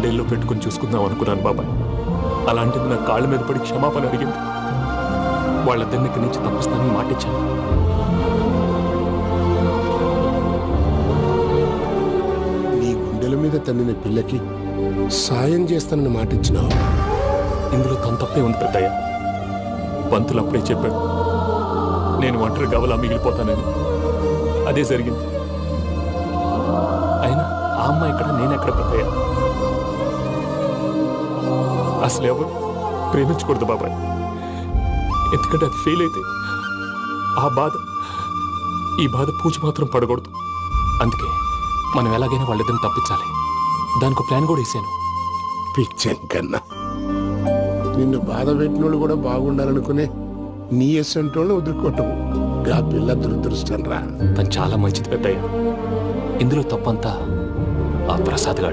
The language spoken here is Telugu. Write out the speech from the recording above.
గుండెల్లో పెట్టుకుని చూసుకుందాం అనుకున్నాను బాబాయ్. అలాంటిది నా కాళ్ళ మీద పడి క్షమాపణ అడిగింది. వాళ్ళిద్దరిని ఇక్కడి నుంచి తప్పిస్తానని మాటిచ్చాను. నీ గుండెల మీద తన్నిన పిల్లకి సాయం చేస్తానని మాటిచ్చినావు. ఇందులో తన తప్పే ఉంది పెద్దయ్య. పంతులు అప్పుడే చెప్పాడు, నేను ఒంటరి గవలా మిగిలిపోతానని. అదే జరిగింది. అయినా ఆ అమ్మాయి ఎక్కడ, నేనెక్కడ పెద్దయ్య? అసలు ఎవరు ప్రేమించకూడదు బాబాయ్. ఎందుకంటే అది ఫెయిల్ అయితే ఈ బాధ పూజ మాత్రం పడకూడదు. అందుకే మనం ఎలాగైనా వాళ్ళిద్దరిని తప్పించాలి. దానికి ప్లాన్ కూడా వేసాను. పిచ్చం కన్నా నిన్ను బాధ పెట్టినోళ్ళు కూడా బాగుండాలనుకునే నీ ఎస్సంటోళ్ళు వదులుకోవటం ఆ పిల్ల దురదృష్టం రా. తను చాలా మంచిది పెద్దయ్య. ఇందులో తప్పంతా ఆ ప్రసాద్ గాడు.